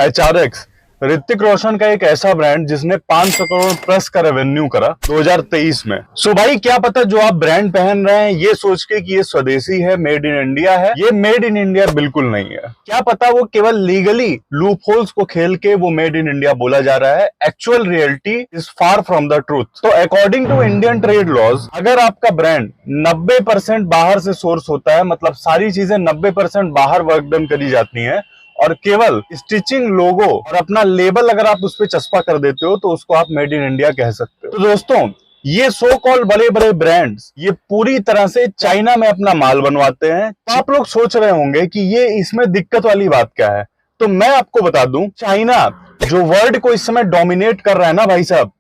HRX, Hrithik Roshan का एक ऐसा ब्रांड जिसने 500 करोड़ प्लस का रेवेन्यू करा 2023 में। सो भाई क्या पता जो आप ब्रांड पहन रहे हैं ये सोच के कि ये स्वदेशी है, मेड इन इंडिया है, ये मेड इन इंडिया बिल्कुल नहीं है। क्या पता वो केवल लीगली लूप होल्स को खेल के वो मेड इन इंडिया बोला जा रहा है। Actual reality is far from the truth. तो according to Indian trade laws, अगर आपका ब्रांड 90% बाहर से सोर्स होता है, मतलब सारी चीजें 90% बाहर वर्क डन करी जाती हैं, और केवल स्टिचिंग, लोगो और अपना लेबल अगर आप उस पर चस्पा कर देते हो तो उसको आप मेड इन इंडिया कह सकते हो। तो दोस्तों, ये सो कॉल बड़े बड़े ब्रांड्स ये पूरी तरह से चाइना में अपना माल बनवाते हैं। तो आप लोग सोच रहे होंगे कि ये इसमें दिक्कत वाली बात क्या है। तो मैं आपको बता दूं, चाइना जो वर्ल्ड को इस समय डोमिनेट कर रहा है ना भाई साहब,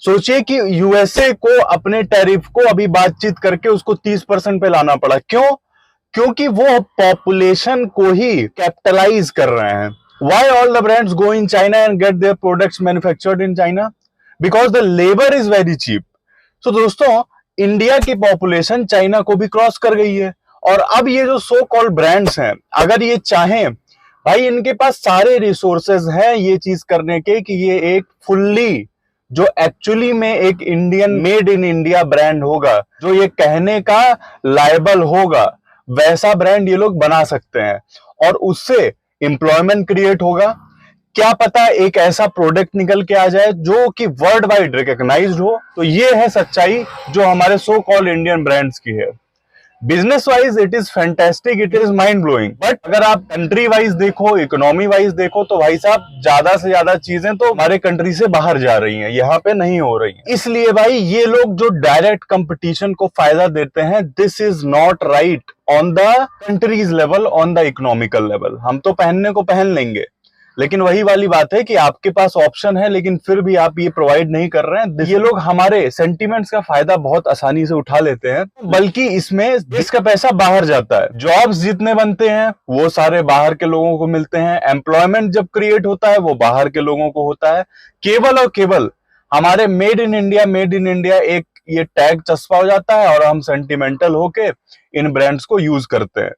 सोचिए कि यूएसए को अपने टैरिफ को अभी बातचीत करके उसको 30% पे लाना पड़ा। क्यों? क्योंकि वो पॉपुलेशन को ही कैपिटलाइज कर रहे हैं। Why all the brands go in China and get their products manufactured in China? Because the labor is very cheap. So दोस्तों, इंडिया की पॉपुलेशन चाइना को भी क्रॉस कर गई है, और अब ये जो सो कॉल्ड ब्रांड्स हैं, अगर ये चाहें, भाई इनके पास सारे रिसोर्सेज हैं ये चीज करने के कि ये एक फुल्ली, जो एक्चुअली में एक Indian made in India brand होगा, जो ये कहने का लायबल होगा, वैसा ब्रांड ये लोग बना सकते हैं, और उससे एम्प्लॉयमेंट क्रिएट होगा। क्या पता एक ऐसा प्रोडक्ट निकल के आ जाए जो कि वर्ल्ड वाइड रिकॉग्नाइज्ड हो। तो ये है सच्चाई जो हमारे सो कॉल्ड इंडियन ब्रांड्स की है। Business wise it is fantastic, it is mind blowing, but अगर आप कंट्री वाइज देखो, इकोनॉमी वाइज देखो, तो भाई साहब ज्यादा से ज्यादा चीजें तो हमारे कंट्री से बाहर जा रही हैं, यहाँ पे नहीं हो रही हैं। इसलिए भाई ये लोग जो डायरेक्ट कंपटीशन को फायदा देते हैं, this is not right on the countries level, on the economical level. हम तो पहनने को पहन लेंगे, लेकिन वही वाली बात है कि आपके पास ऑप्शन है लेकिन फिर भी आप ये प्रोवाइड नहीं कर रहे हैं। ये लोग हमारे सेंटीमेंट्स का फायदा बहुत आसानी से उठा लेते हैं, बल्कि इसमें देश का पैसा बाहर जाता है। जॉब्स जितने बनते हैं वो सारे बाहर के लोगों को मिलते हैं, एम्प्लॉयमेंट जब क्रिएट होता है वो बाहर के लोगों को होता है। केवल और केवल हमारे made in India, made in India एक ये टैग चस्पा हो जाता है और हम सेंटिमेंटल होके इन ब्रांड्स को यूज करते हैं।